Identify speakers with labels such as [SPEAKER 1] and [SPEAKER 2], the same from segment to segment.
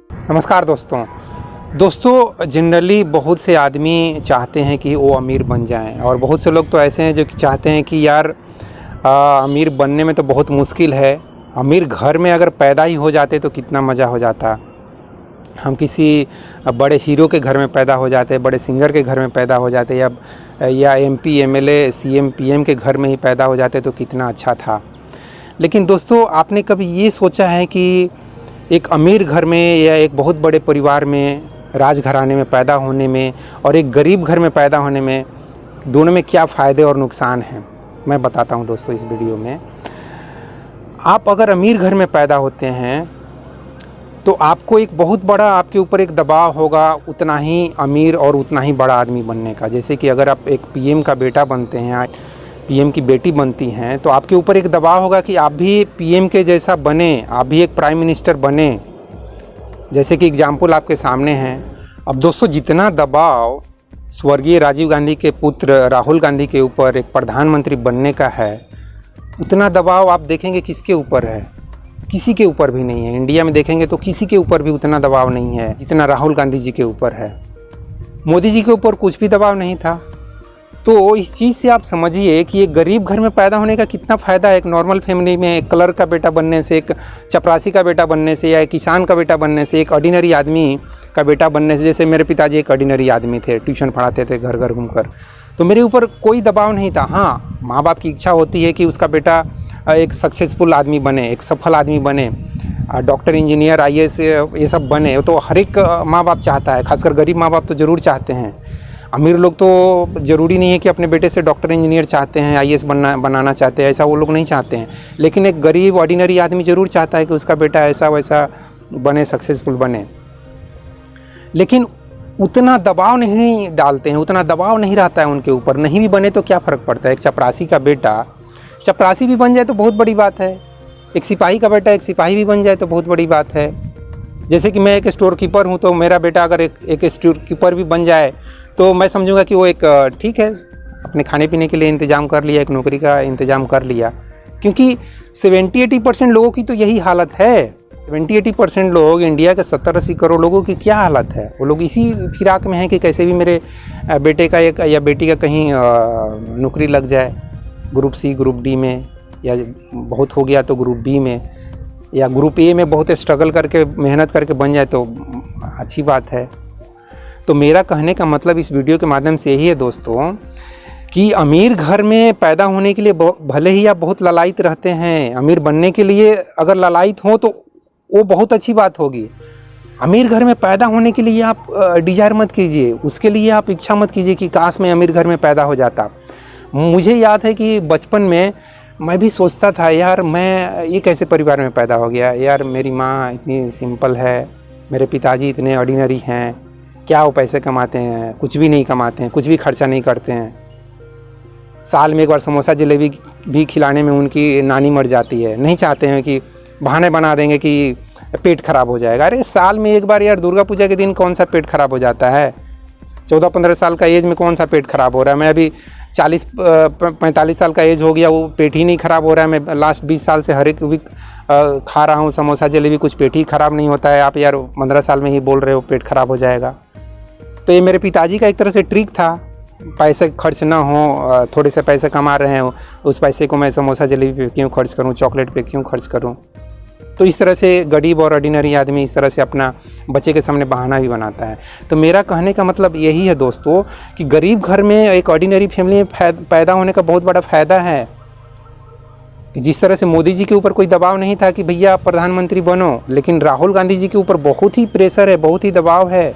[SPEAKER 1] नमस्कार दोस्तों जनरली बहुत से आदमी चाहते हैं कि वो अमीर बन जाएं और बहुत से लोग तो ऐसे हैं जो कि चाहते हैं कि यार अमीर बनने में तो बहुत मुश्किल है। अमीर घर में अगर पैदा ही हो जाते तो कितना मज़ा हो जाता। हम किसी बड़े हीरो के घर में पैदा हो जाते, बड़े सिंगर के घर में पैदा हो जाते, या एमपी एमएलए सीएम पीएम के घर में ही पैदा हो जाते तो कितना अच्छा था। लेकिन दोस्तों, आपने कभी ये सोचा है कि एक अमीर घर में या एक बहुत बड़े परिवार में, राजघराने में पैदा होने में और एक गरीब घर में पैदा होने में, दोनों में क्या फ़ायदे और नुकसान हैं? मैं बताता हूं दोस्तों इस वीडियो में। आप अगर अमीर घर में पैदा होते हैं तो आपको एक बहुत बड़ा आपके ऊपर एक दबाव होगा उतना ही अमीर और उतना ही बड़ा आदमी बनने का। जैसे कि अगर आप एक पीएम का बेटा बनते हैं, पीएम की बेटी बनती हैं, तो आपके ऊपर एक दबाव होगा कि आप भी पीएम के जैसा बने, आप भी एक प्राइम मिनिस्टर बने। जैसे कि एग्जाम्पल आपके सामने हैं। अब दोस्तों, जितना दबाव स्वर्गीय राजीव गांधी के पुत्र राहुल गांधी के ऊपर एक प्रधानमंत्री बनने का है, उतना दबाव आप देखेंगे किसके ऊपर है? किसी के ऊपर भी नहीं है। इंडिया में देखेंगे तो किसी के ऊपर भी उतना दबाव नहीं है जितना राहुल गांधी जी के ऊपर है। मोदी जी के ऊपर कुछ भी दबाव नहीं था। तो इस चीज़ से आप समझिए कि एक गरीब घर में पैदा होने का कितना फ़ायदा है। एक नॉर्मल फैमिली में एक क्लर्क का बेटा बनने से, एक चपरासी का बेटा बनने से, या एक किसान का बेटा बनने से, एक ऑर्डिनरी आदमी का बेटा बनने से। जैसे मेरे पिताजी एक ऑर्डिनरी आदमी थे, ट्यूशन पढ़ाते थे घर घर घूमकर, तो मेरे ऊपर कोई दबाव नहीं था। हाँ, माँ बाप की इच्छा होती है कि उसका बेटा एक सक्सेसफुल आदमी बने, एक सफल आदमी बने, डॉक्टर इंजीनियर आईएएस ये सब बने। तो हर एक माँ बाप चाहता है, खासकर गरीब माँ बाप तो ज़रूर चाहते हैं। अमीर लोग तो ज़रूरी नहीं है कि अपने बेटे से डॉक्टर इंजीनियर चाहते हैं, आईएएस बनाना चाहते हैं, ऐसा वो लोग नहीं चाहते हैं। लेकिन एक गरीब ऑर्डिनरी आदमी ज़रूर चाहता है कि उसका बेटा ऐसा वैसा बने, सक्सेसफुल बने। लेकिन उतना दबाव नहीं डालते हैं, उतना दबाव नहीं रहता है उनके ऊपर। नहीं भी बने तो क्या फ़र्क पड़ता है? एक चपरासी का बेटा चपरासी भी बन जाए तो बहुत बड़ी बात है। एक सिपाही का बेटा एक सिपाही भी बन जाए तो बहुत बड़ी बात है। जैसे कि मैं एक स्टोर कीपर हूँ, तो मेरा बेटा अगर एक स्टोर कीपर भी बन जाए तो मैं समझूंगा कि वो एक ठीक है, अपने खाने पीने के लिए इंतज़ाम कर लिया, एक नौकरी का इंतज़ाम कर लिया। क्योंकि 70-80% लोगों की तो यही हालत है। 70-80% लोग, इंडिया के 70-80 करोड़ लोगों की क्या हालत है? वो लोग इसी फिराक में हैं कि कैसे भी मेरे बेटे का एक या बेटी का कहीं नौकरी लग जाए, ग्रुप सी ग्रुप डी में, या बहुत हो गया तो ग्रुप बी में, या ग्रुप ए में बहुत स्ट्रगल करके मेहनत करके बन जाए तो अच्छी बात है। तो मेरा कहने का मतलब इस वीडियो के माध्यम से यही है दोस्तों, कि अमीर घर में पैदा होने के लिए भले ही आप बहुत ललायित रहते हैं, अमीर बनने के लिए अगर ललायित हो तो वो बहुत अच्छी बात होगी। अमीर घर में पैदा होने के लिए आप डिज़ायर मत कीजिए, उसके लिए आप इच्छा मत कीजिए कि काश मैं अमीर घर में पैदा हो जाता। मुझे याद है कि बचपन में मैं भी सोचता था, यार मैं ये कैसे परिवार में पैदा हो गया, यार मेरी माँ इतनी सिंपल है, मेरे पिताजी इतने ऑर्डिनरी हैं, क्या वो पैसे कमाते हैं? कुछ भी नहीं कमाते हैं, कुछ भी खर्चा नहीं करते हैं। साल में एक बार समोसा जलेबी भी खिलाने में उनकी नानी मर जाती है। नहीं चाहते हैं कि बहाने बना देंगे कि पेट खराब हो जाएगा। अरे साल में एक बार यार, दुर्गा पूजा के दिन कौन सा पेट खराब हो जाता है? 14-15 साल का एज में कौन सा पेट खराब हो रहा है? मैं अभी 40-45 साल का एज हो गया, वो पेट ही नहीं ख़राब हो रहा है। मैं लास्ट 20 साल से हर एक वीक खा रहा हूँ समोसा जलेबी, कुछ पेट ही ख़राब नहीं होता है। आप यार 15 साल में ही बोल रहे हो पेट ख़राब हो जाएगा। तो ये मेरे पिताजी का एक तरह से ट्रिक था, पैसे खर्च ना हो, थोड़े से पैसे कमा रहे हैं, उस पैसे को मैं समोसा जलेबी पे क्यों खर्च करूँ, चॉकलेट पे क्यों खर्च करूँ? तो इस तरह से गरीब और ऑर्डिनरी आदमी इस तरह से अपना बच्चे के सामने बहाना भी बनाता है। तो मेरा कहने का मतलब यही है दोस्तों, कि गरीब घर में एक ऑर्डिनरी फैमिली में पैदा होने का बहुत बड़ा फ़ायदा है। कि जिस तरह से मोदी जी के ऊपर कोई दबाव नहीं था कि भैया आप प्रधानमंत्री बनो, लेकिन राहुल गांधी जी के ऊपर बहुत ही प्रेशर है, बहुत ही दबाव है,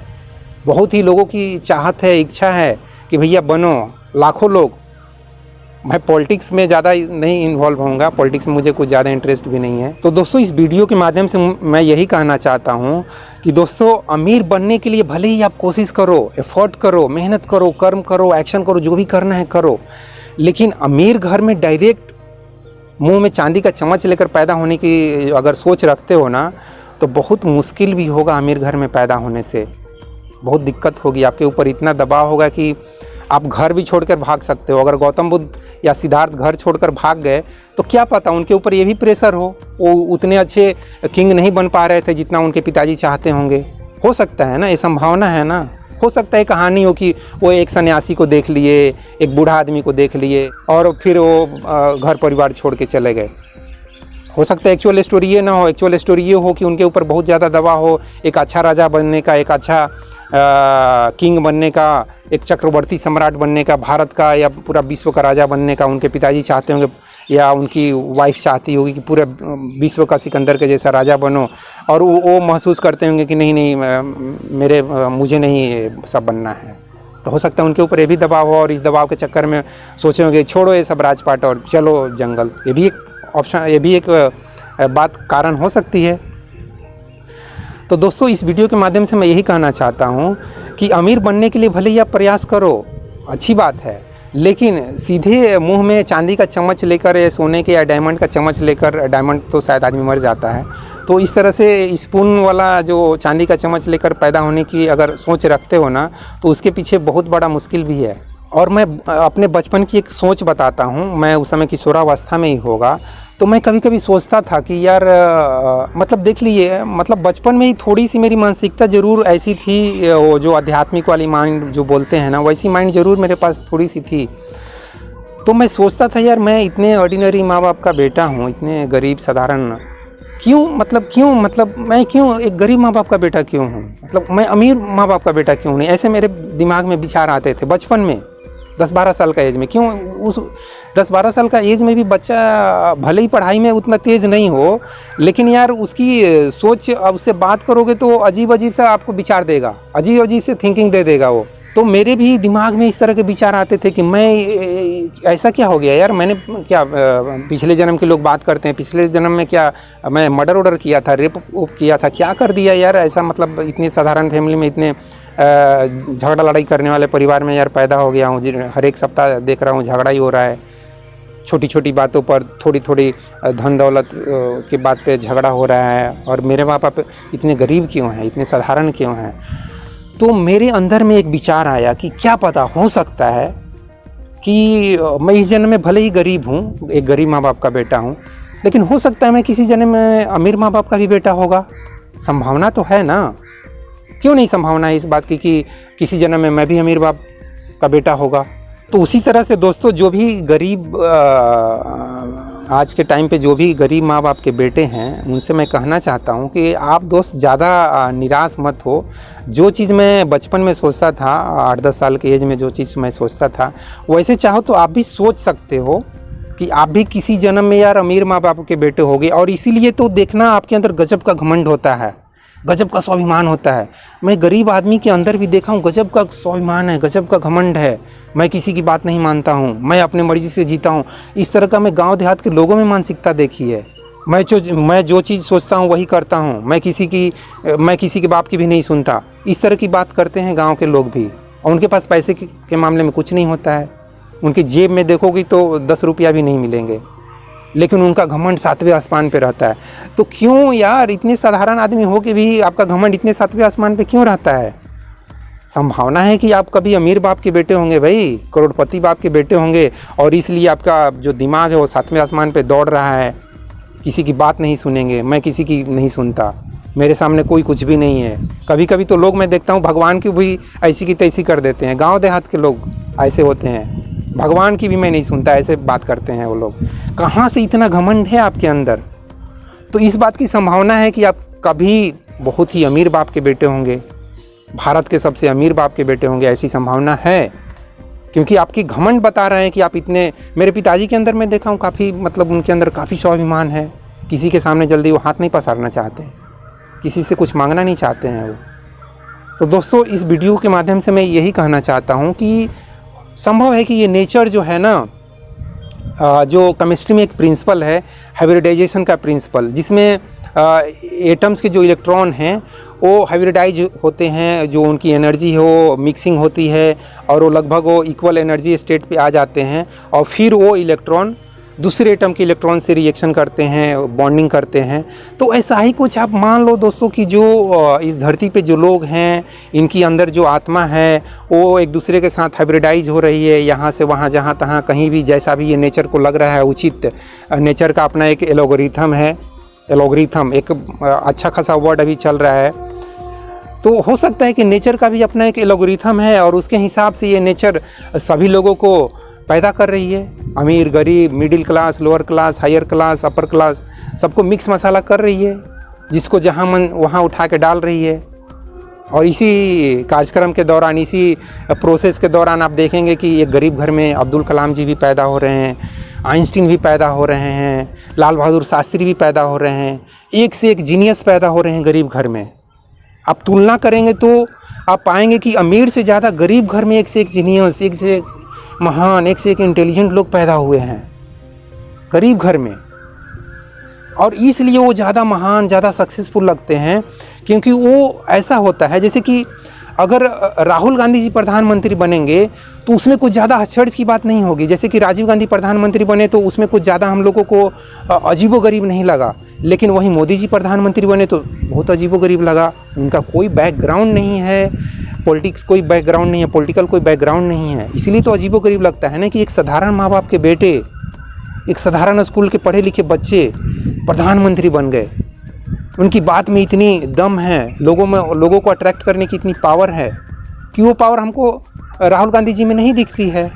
[SPEAKER 1] बहुत ही लोगों की चाहत है, इच्छा है कि भैया बनो, लाखों लोग। मैं पॉलिटिक्स में ज़्यादा नहीं इन्वॉल्व होऊंगा, पॉलिटिक्स में मुझे कुछ ज़्यादा इंटरेस्ट भी नहीं है। तो दोस्तों, इस वीडियो के माध्यम से मैं यही कहना चाहता हूँ कि दोस्तों, अमीर बनने के लिए भले ही आप कोशिश करो, एफर्ट करो, मेहनत करो, कर्म करो, एक्शन करो, जो भी करना है करो, लेकिन अमीर घर में डायरेक्ट मुंह में चांदी का चम्मच लेकर पैदा होने की अगर सोच रखते हो ना, तो बहुत मुश्किल भी होगा। अमीर घर में पैदा होने से बहुत दिक्कत होगी, आपके ऊपर इतना दबाव होगा कि आप घर भी छोड़कर भाग सकते हो। अगर गौतम बुद्ध या सिद्धार्थ घर छोड़कर भाग गए तो क्या पता उनके ऊपर ये भी प्रेशर वो उतने अच्छे किंग नहीं बन पा रहे थे जितना उनके पिताजी चाहते होंगे। हो सकता है ना, ये संभावना है ना। हो सकता है कहानी हो कि वो एक सन्यासी को देख लिए, एक बूढ़ा आदमी को देख लिए और फिर वो घर परिवार छोड़ के चले गए। हो सकता है एक्चुअल स्टोरी ये ना हो। एक्चुअल स्टोरी ये हो कि उनके ऊपर बहुत ज़्यादा दबाव हो, एक अच्छा राजा बनने का, एक अच्छा किंग बनने का, एक चक्रवर्ती सम्राट बनने का, भारत का या पूरा विश्व का राजा बनने का उनके पिताजी चाहते होंगे या उनकी वाइफ चाहती होगी कि पूरे विश्व का सिकंदर के जैसा राजा बनो, और वो महसूस करते होंगे कि नहीं मुझे नहीं सब बनना है। तो हो सकता है उनके ऊपर ये भी दबाव हो और इस दबाव के चक्कर में सोचे होंगे छोड़ो ये सब राजपाट और चलो जंगल। ये भी एक ऑप्शन, ये भी एक बात कारण हो सकती है। तो दोस्तों, इस वीडियो के माध्यम से मैं यही कहना चाहता हूँ कि अमीर बनने के लिए भले ही आप प्रयास करो, अच्छी बात है, लेकिन सीधे मुंह में चांदी का चम्मच लेकर या सोने के या डायमंड का चम्मच लेकर, डायमंड तो शायद आदमी मर जाता है, तो इस तरह से स्पून वाला जो चांदी का चम्मच लेकर पैदा होने की अगर सोच रखते हो ना, तो उसके पीछे बहुत बड़ा मुश्किल भी है। और मैं अपने बचपन की एक सोच बताता हूँ। मैं उस समय किशोरावस्था में ही होगा, तो मैं कभी कभी सोचता था कि यार मतलब देख लीजिए, मतलब बचपन में ही थोड़ी सी मेरी मानसिकता ज़रूर ऐसी थी, वो जो आध्यात्मिक वाली माइंड जो बोलते हैं ना, वैसी माइंड ज़रूर मेरे पास थोड़ी सी थी। तो मैं सोचता था यार मैं इतने ऑर्डिनरी माँ बाप का बेटा हूँ, इतने गरीब साधारण, क्यों मैं क्यों एक गरीब माँ बाप का बेटा क्यों हूँ, मतलब मैं अमीर माँ बाप का बेटा क्यों नहीं। ऐसे मेरे दिमाग में विचार आते थे बचपन में, 10-12 साल का एज में। क्यों उस 10-12 साल का एज में भी बच्चा भले ही पढ़ाई में उतना तेज़ नहीं हो, लेकिन यार उसकी सोच, अब उससे बात करोगे तो अजीब अजीब सा आपको विचार देगा, अजीब अजीब से थिंकिंग दे देगा वो। तो मेरे भी दिमाग में इस तरह के विचार आते थे कि मैं ऐसा क्या हो गया यार, मैंने क्या पिछले जन्म के लोग बात करते हैं, पिछले जन्म में क्या मैं मर्डर किया था, रेप किया था, क्या कर दिया यार ऐसा, मतलब इतनी साधारण फैमिली में, इतने झगड़ा लड़ाई करने वाले परिवार में यार पैदा हो गया हूँ। हर एक सप्ताह देख रहा हूँ झगड़ा ही हो रहा है, छोटी छोटी बातों पर, थोड़ी थोड़ी धन दौलत के बात पे झगड़ा हो रहा है। और मेरे माँ बाप इतने गरीब क्यों हैं, इतने साधारण क्यों हैं। तो मेरे अंदर में एक विचार आया कि क्या पता, हो सकता है कि मैं इस जन्म में भले ही गरीब हूँ, एक गरीब माँ बाप का बेटा हूँ, लेकिन हो सकता है मैं किसी जन्म में अमीर माँ बाप का भी बेटा होगा। संभावना तो है ना, क्यों नहीं संभावना है इस बात की कि किसी जन्म में मैं भी अमीर बाप का बेटा होगा। तो उसी तरह से दोस्तों, जो भी गरीब आज के टाइम पे जो भी गरीब माँ बाप के बेटे हैं, उनसे मैं कहना चाहता हूँ कि आप दोस्त ज़्यादा निराश मत हो। जो चीज़ मैं बचपन में सोचता था, 8-10 साल के एज में जो चीज़ मैं सोचता था, वैसे चाहो तो आप भी सोच सकते हो कि आप भी किसी जन्म में यार अमीर माँ बाप के बेटे होगे। और इसीलिए तो देखना, आपके अंदर गजब का घमंड होता है, गजब का स्वाभिमान होता है। मैं गरीब आदमी के अंदर भी देखा हूँ, गजब का स्वाभिमान है, गजब का घमंड है। मैं किसी की बात नहीं मानता हूँ, मैं अपने मर्जी से जीता हूँ। इस तरह का मैं गांव देहात के लोगों में मानसिकता देखी है। मैं जो चीज़ सोचता हूँ वही करता हूँ, मैं किसी के बाप की भी नहीं सुनता। इस तरह की बात करते हैं गाँव के लोग भी। और उनके पास पैसे के मामले में कुछ नहीं होता है, उनकी जेब में देखोगे तो 10 रुपया भी नहीं मिलेंगे, लेकिन उनका घमंड 7वें आसमान पे रहता है। तो क्यों यार, इतने साधारण आदमी हो के भी आपका घमंड इतने 7वें आसमान पे क्यों रहता है। संभावना है कि आप कभी अमीर बाप के बेटे होंगे भाई, करोड़पति बाप के बेटे होंगे, और इसलिए आपका जो दिमाग है वो 7वें आसमान पे दौड़ रहा है। किसी की बात नहीं सुनेंगे, मैं किसी की नहीं सुनता, मेरे सामने कोई कुछ भी नहीं है। कभी कभी तो लोग मैं देखता हूँ भगवान की भी ऐसी की तैसी कर देते हैं। गाँव देहात के लोग ऐसे होते हैं, भगवान की भी मैं नहीं सुनता, ऐसे बात करते हैं वो लोग। कहाँ से इतना घमंड है आपके अंदर। तो इस बात की संभावना है कि आप कभी बहुत ही अमीर बाप के बेटे होंगे, भारत के सबसे अमीर बाप के बेटे होंगे, ऐसी संभावना है। क्योंकि आपकी घमंड बता रहे हैं कि आप इतने। मेरे पिताजी के अंदर मैं देखा हूँ काफ़ी, मतलब उनके अंदर काफ़ी स्वाभिमान है। किसी के सामने जल्दी वो हाथ नहीं पसारना चाहते, किसी से कुछ मांगना नहीं चाहते हैं वो। तो दोस्तों, इस वीडियो के माध्यम से मैं यही कहना चाहता हूँ कि संभव है कि ये नेचर जो है ना, जो केमिस्ट्री में एक प्रिंसिपल है हाइब्रिडाइजेशन का प्रिंसिपल, जिसमें एटम्स के जो इलेक्ट्रॉन हैं वो हाइब्रिडाइज होते हैं, जो उनकी एनर्जी है वो मिक्सिंग होती है और वो लगभग वो इक्वल एनर्जी स्टेट पे आ जाते हैं, और फिर वो इलेक्ट्रॉन दूसरे एटम के इलेक्ट्रॉन से रिएक्शन करते हैं, बॉन्डिंग करते हैं। तो ऐसा ही कुछ आप मान लो दोस्तों कि जो इस धरती पे जो लोग हैं, इनकी अंदर जो आत्मा है वो एक दूसरे के साथ हाइब्रिडाइज हो रही है, यहाँ से वहाँ, जहाँ तहाँ, कहीं भी, जैसा भी ये नेचर को लग रहा है उचित। नेचर का अपना एक एल्गोरिथम है, एल्गोरिथम एक अच्छा खासा वर्ड अभी चल रहा है। तो हो सकता है कि नेचर का भी अपना एक एल्गोरिथम है और उसके हिसाब से ये नेचर सभी लोगों को पैदा कर रही है। अमीर, गरीब, middle class, lower class, higher class, upper class, सबको मिक्स मसाला कर रही है, जिसको जहाँ मन वहाँ उठा के डाल रही है। और इसी कार्यक्रम के दौरान, इसी प्रोसेस के दौरान आप देखेंगे कि एक गरीब घर में अब्दुल कलाम जी भी पैदा हो रहे हैं, आइंस्टीन भी पैदा हो रहे हैं, लाल बहादुर शास्त्री भी पैदा हो रहे हैं, एक से एक जीनियस पैदा हो रहे हैं गरीब घर में। आप तुलना करेंगे तो आप पाएंगे कि अमीर से ज़्यादा गरीब घर में एक से एक जीनियस, एक से एक महान, एक से एक इंटेलिजेंट लोग पैदा हुए हैं गरीब घर में। और इसलिए वो ज़्यादा महान, ज़्यादा सक्सेसफुल लगते हैं, क्योंकि वो ऐसा होता है जैसे कि अगर राहुल गांधी जी प्रधानमंत्री बनेंगे तो उसमें कुछ ज़्यादा आश्चर्य की बात नहीं होगी। जैसे कि राजीव गांधी प्रधानमंत्री बने तो उसमें कुछ ज़्यादा हम लोगों को अजीबोगरीब नहीं लगा, लेकिन वहीं मोदी जी प्रधानमंत्री बने तो बहुत अजीबोगरीब लगा। उनका कोई बैकग्राउंड नहीं है, पॉलिटिक्स कोई बैकग्राउंड नहीं है, पॉलिटिकल कोई बैकग्राउंड नहीं है, इसलिए तो अजीबोगरीब लगता है ना कि एक साधारण माँ बाप के बेटे, एक साधारण स्कूल के पढ़े लिखे बच्चे प्रधानमंत्री बन गए। उनकी बात में इतनी दम है, लोगों को अट्रैक्ट करने की इतनी पावर है कि वो पावर हमको राहुल गांधी जी में नहीं दिखती है,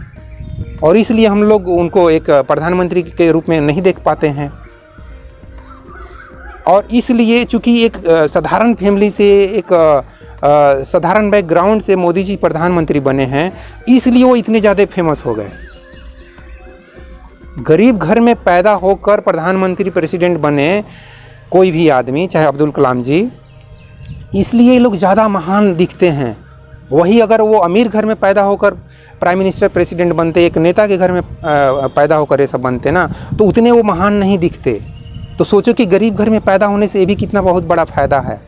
[SPEAKER 1] और इसलिए हम लोग उनको एक प्रधानमंत्री के रूप में नहीं देख पाते हैं। और इसलिए चूँकि एक साधारण फैमिली से, एक साधारण बैकग्राउंड से मोदी जी प्रधानमंत्री बने हैं, इसलिए वो इतने ज़्यादा फेमस हो गए। गरीब घर में पैदा होकर प्रधानमंत्री, प्रेसिडेंट बने कोई भी आदमी, चाहे अब्दुल कलाम जी, इसलिए ये लोग ज़्यादा महान दिखते हैं। वही अगर वो अमीर घर में पैदा होकर प्राइम मिनिस्टर, प्रेसिडेंट बनते, एक नेता के घर में पैदा होकर ये सब बनते ना, तो उतने वो महान नहीं दिखते। तो सोचो कि गरीब घर में पैदा होने से ये भी कितना बहुत बड़ा फ़ायदा है।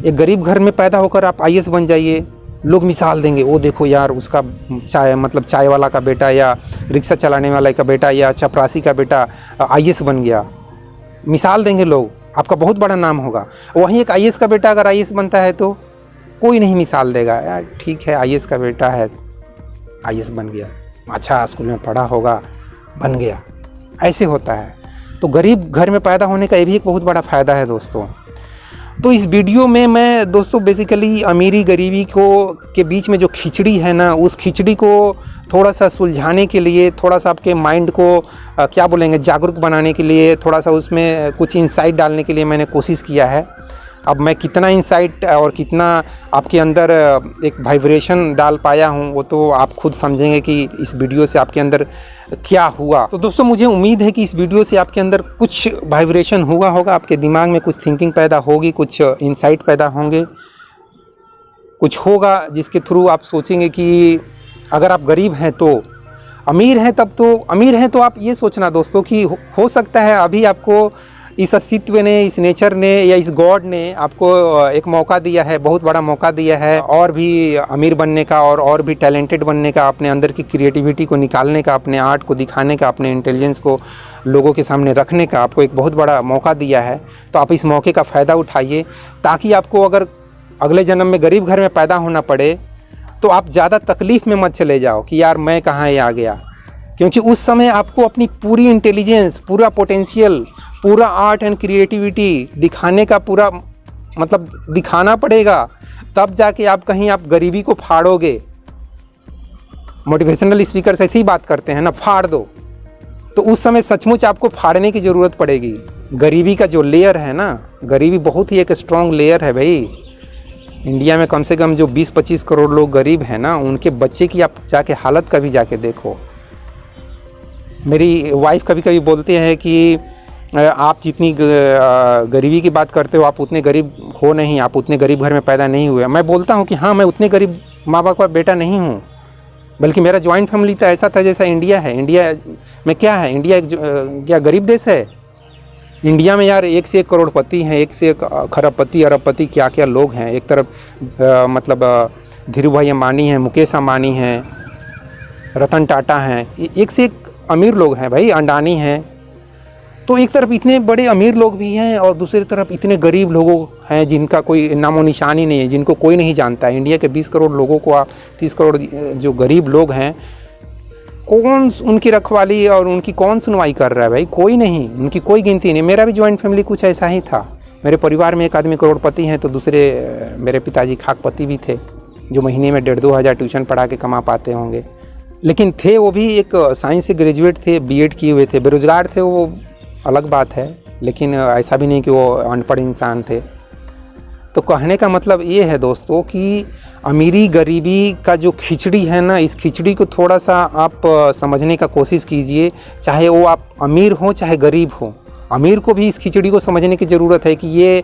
[SPEAKER 1] एक गरीब घर में पैदा होकर आप आईएएस बन जाइए, लोग मिसाल देंगे, वो देखो यार उसका चाय वाला का बेटा, या रिक्शा चलाने वाले का बेटा, या चपरासी का बेटा आईएएस बन गया। मिसाल देंगे लोग, आपका बहुत बड़ा नाम होगा। वहीं एक आईएएस का बेटा अगर आईएएस बनता है तो कोई नहीं मिसाल देगा, यार ठीक है आईएएस का बेटा है, आईएएस बन गया, अच्छा स्कूल में पढ़ा होगा, बन गया। ऐसे होता है। तो गरीब घर में पैदा होने का ये भी एक बहुत बड़ा फ़ायदा है दोस्तों। तो इस वीडियो में मैं दोस्तों बेसिकली अमीरी गरीबी के बीच में जो खिचड़ी है ना, उस खिचड़ी को थोड़ा सा सुलझाने के लिए, थोड़ा सा आपके माइंड को क्या बोलेंगे, जागरूक बनाने के लिए, थोड़ा सा उसमें कुछ इंसाइट डालने के लिए मैंने कोशिश किया है। अब मैं कितना इंसाइट और कितना आपके अंदर एक वाइब्रेशन डाल पाया हूँ वो तो आप खुद समझेंगे कि इस वीडियो से आपके अंदर क्या हुआ। तो दोस्तों मुझे उम्मीद है कि इस वीडियो से आपके अंदर कुछ वाइब्रेशन हुआ होगा, आपके दिमाग में कुछ थिंकिंग पैदा होगी, कुछ इंसाइट पैदा होंगे, कुछ होगा जिसके थ्रू आप सोचेंगे कि अगर आप गरीब हैं तो, अमीर हैं तो आप ये सोचना दोस्तों कि हो सकता है अभी आपको इस अस्तित्व ने, इस नेचर ने या इस गॉड ने आपको एक मौका दिया है, बहुत बड़ा मौका दिया है और भी अमीर बनने का, और भी टैलेंटेड बनने का, अपने अंदर की क्रिएटिविटी को निकालने का, अपने आर्ट को दिखाने का, अपने इंटेलिजेंस को लोगों के सामने रखने का आपको एक बहुत बड़ा मौका दिया है। तो आप इस मौके का फ़ायदा उठाइए, ताकि आपको अगर अगले जन्म में गरीब घर में पैदा होना पड़े तो आप ज़्यादा तकलीफ़ में मत चले जाओ कि यार मैं कहाँ आ गया, क्योंकि उस समय आपको अपनी पूरी इंटेलिजेंस, पूरा पोटेंशियल, पूरा आर्ट एंड क्रिएटिविटी दिखाने का पूरा मतलब दिखाना पड़ेगा, तब जाके आप कहीं आप गरीबी को फाड़ोगे। मोटिवेशनल स्पीकर्स ऐसी ही बात करते हैं ना, फाड़ दो। तो उस समय सचमुच आपको फाड़ने की ज़रूरत पड़ेगी। गरीबी का जो लेयर है ना, गरीबी बहुत ही एक स्ट्रॉन्ग लेयर है भाई। इंडिया में कम से कम जो 20-25 करोड़ लोग गरीब हैं ना, उनके बच्चे की आप जाके हालत कभी जाके देखो। मेरी वाइफ कभी कभी बोलते हैं कि आप जितनी गरीबी की बात करते हो, आप उतने गरीब हो नहीं, आप उतने गरीब घर में पैदा नहीं हुए। मैं बोलता हूँ कि हाँ, मैं उतने गरीब माँ बाप का बेटा नहीं हूँ, बल्कि मेरा जॉइंट फैमिली तो ऐसा था जैसा इंडिया है। इंडिया में क्या है, इंडिया एक क्या गरीब देश है? इंडिया में यार एक से एक करोड़पति हैं, एक से एक खरबपति, अरबपति, क्या क्या लोग हैं। एक तरफ मतलब धीरू भाई अंबानी हैं, मुकेश अंबानी हैं, रतन टाटा हैं, एक से एक अमीर लोग हैं भाई, अंडानी हैं, तो एक तरफ इतने बड़े अमीर लोग भी हैं और दूसरी तरफ इतने गरीब लोगों हैं जिनका कोई नामो निशान ही नहीं है, जिनको कोई नहीं जानता है। इंडिया के 20 करोड़ लोगों को आप 30 करोड़ जो गरीब लोग हैं, कौन उनकी रखवाली और उनकी कौन सुनवाई कर रहा है भाई? कोई नहीं, उनकी कोई गिनती नहीं। मेरा भी जॉइंट फैमिली कुछ ऐसा ही था। मेरे परिवार में एक आदमी करोड़पति हैं तो दूसरे मेरे पिताजी खाकपति भी थे, जो महीने में 1,500-2 हज़ार ट्यूशन पढ़ा के कमा पाते होंगे। लेकिन थे वो भी एक साइंस से ग्रेजुएट थे, बीएड किए हुए थे, बेरोजगार थे, वो अलग बात है, लेकिन ऐसा भी नहीं कि वो अनपढ़ इंसान थे। तो कहने का मतलब ये है दोस्तों कि अमीरी गरीबी का जो खिचड़ी है ना, इस खिचड़ी को थोड़ा सा आप समझने का कोशिश कीजिए। चाहे वो आप अमीर हो चाहे गरीब हो, अमीर को भी इस खिचड़ी को समझने की ज़रूरत है कि ये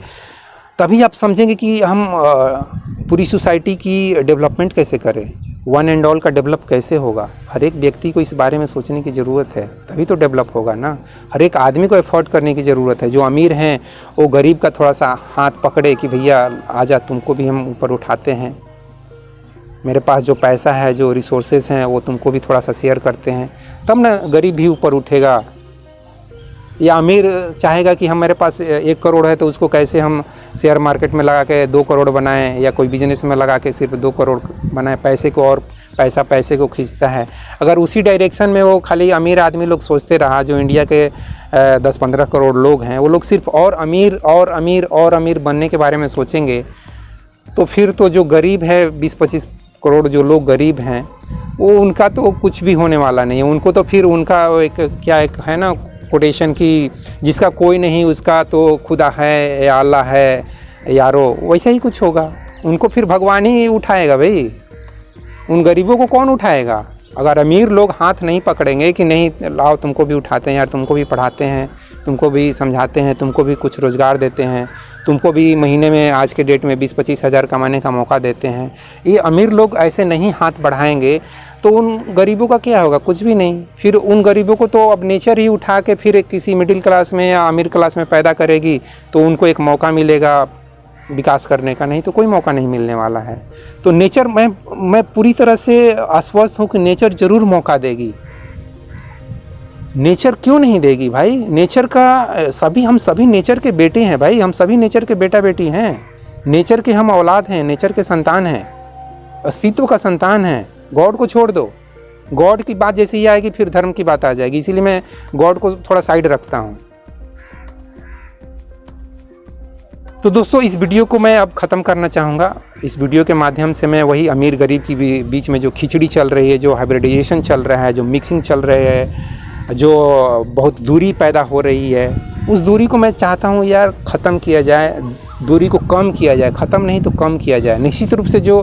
[SPEAKER 1] तभी आप समझेंगे कि हम पूरी सोसाइटी की डेवलपमेंट कैसे करें, वन एंड ऑल का डेवलप कैसे होगा। हर एक व्यक्ति को इस बारे में सोचने की ज़रूरत है, तभी तो डेवलप होगा ना। हर एक आदमी को एफर्ट करने की ज़रूरत है। जो अमीर हैं वो गरीब का थोड़ा सा हाथ पकड़े कि भैया आजा, तुमको भी हम ऊपर उठाते हैं, मेरे पास जो पैसा है, जो रिसोर्सेज हैं, वो तुमको भी थोड़ा सा शेयर करते हैं, तब ना गरीब भी ऊपर उठेगा। या अमीर चाहेगा कि हम मेरे पास 1 करोड़ है तो उसको कैसे हम शेयर मार्केट में लगा के 2 करोड़ बनाएं, या कोई बिजनेस में लगा के सिर्फ 2 करोड़ बनाएं। पैसे को और पैसा पैसे को खींचता है। अगर उसी डायरेक्शन में वो खाली अमीर आदमी लोग सोचते रहा, जो इंडिया के 10-15 करोड़ लोग हैं, वो लोग सिर्फ और अमीर और अमीर और अमीर बनने के बारे में सोचेंगे, तो फिर तो जो गरीब है 20-25 करोड़ जो लोग गरीब हैं, वो उनका तो कुछ भी होने वाला नहीं है। उनको तो फिर उनका एक क्या एक है ना कोटेशन की, जिसका कोई नहीं उसका तो खुदा है या अल्लाह है यारो, वैसा ही कुछ होगा। उनको फिर भगवान ही उठाएगा भाई, उन गरीबों को कौन उठाएगा? अगर अमीर लोग हाथ नहीं पकड़ेंगे कि नहीं लाओ तुमको भी उठाते हैं यार, तुमको भी पढ़ाते हैं, तुमको भी समझाते हैं, तुमको भी कुछ रोज़गार देते हैं, तुमको भी महीने में आज के डेट में 20-25 हज़ार कमाने का मौका देते हैं, ये अमीर लोग ऐसे नहीं हाथ बढ़ाएंगे तो उन गरीबों का क्या होगा? कुछ भी नहीं। फिर उन गरीबों को तो अब नेचर ही उठा के फिर किसी मिडिल क्लास में या अमीर क्लास में पैदा करेगी, तो उनको एक मौका मिलेगा विकास करने का, नहीं तो कोई मौका नहीं मिलने वाला है। तो नेचर, मैं पूरी तरह से आश्वस्त हूँ कि नेचर ज़रूर मौका देगी। नेचर क्यों नहीं देगी भाई? नेचर का हम सभी नेचर के बेटे हैं भाई, हम सभी नेचर के बेटा बेटी हैं, नेचर के हम औलाद हैं, नेचर के संतान हैं, अस्तित्व का संतान हैं। गॉड को छोड़ दो, गॉड की बात जैसे ही आएगी फिर धर्म की बात आ जाएगी, इसीलिए मैं गॉड को थोड़ा साइड रखता हूँ। तो दोस्तों इस वीडियो को मैं अब ख़त्म करना चाहूँगा। इस वीडियो के माध्यम से मैं वही अमीर गरीब की बीच में जो खिचड़ी चल रही है, जो हाइब्रिडाइजेशन चल रहा है, जो मिक्सिंग चल रही है, जो बहुत दूरी पैदा हो रही है, उस दूरी को मैं चाहता हूँ यार ख़त्म किया जाए, दूरी को कम किया जाए, ख़त्म नहीं तो कम किया जाए। निश्चित रूप से जो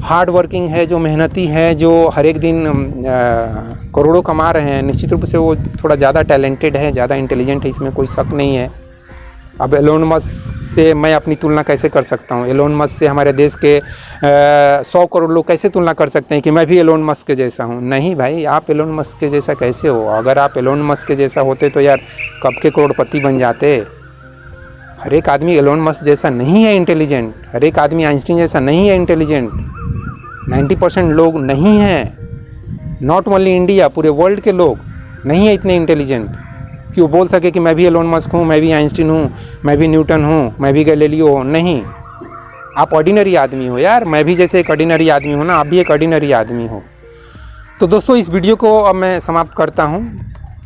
[SPEAKER 1] हार्ड वर्किंग है, जो मेहनती है, जो हर एक दिन करोड़ों कमा रहे हैं, निश्चित रूप से वो थोड़ा ज़्यादा टैलेंटेड है, ज़्यादा इंटेलिजेंट है, इसमें कोई शक नहीं है। अब एलोन मस्क से मैं अपनी तुलना कैसे कर सकता हूँ? एलोन मस्क से हमारे देश के 100 करोड़ लोग कैसे तुलना कर सकते हैं कि मैं भी एलोन मस्क के जैसा हूँ? नहीं भाई, आप एलोन मस्क के जैसा कैसे हो? अगर आप एलोन मस्क के जैसा होते तो यार कब के करोड़पति बन जाते। हर एक आदमी एलोन मस्क जैसा नहीं है इंटेलिजेंट, हर एक आदमी आइंस्टीन जैसा नहीं है इंटेलिजेंट। 90% लोग नहीं हैं, नॉट ओनली इंडिया, पूरे वर्ल्ड के लोग नहीं है इतने इंटेलिजेंट कि वो बोल सके कि मैं भी एलोन मस्क हूँ, मैं भी आइंस्टीन हूँ, मैं भी न्यूटन हूँ, मैं भी गैलीलियो हूँ। नहीं, आप ऑर्डिनरी आदमी हो यार, मैं भी जैसे एक ऑर्डिनरी आदमी हूँ ना, आप भी एक ऑर्डिनरी आदमी हो। तो दोस्तों इस वीडियो को अब मैं समाप्त करता हूँ।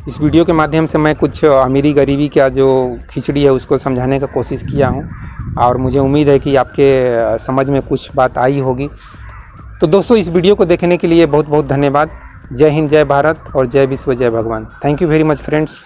[SPEAKER 1] इस वीडियो के माध्यम से मैं कुछ अमीरी गरीबी का जो खिचड़ी है उसको समझाने का कोशिश किया हूँ, और मुझे उम्मीद है कि आपके समझ में कुछ बात आई होगी। तो दोस्तों इस वीडियो को देखने के लिए बहुत बहुत धन्यवाद। जय हिंद, जय भारत और जय विश्व, जय भगवान। Thank you very much friends.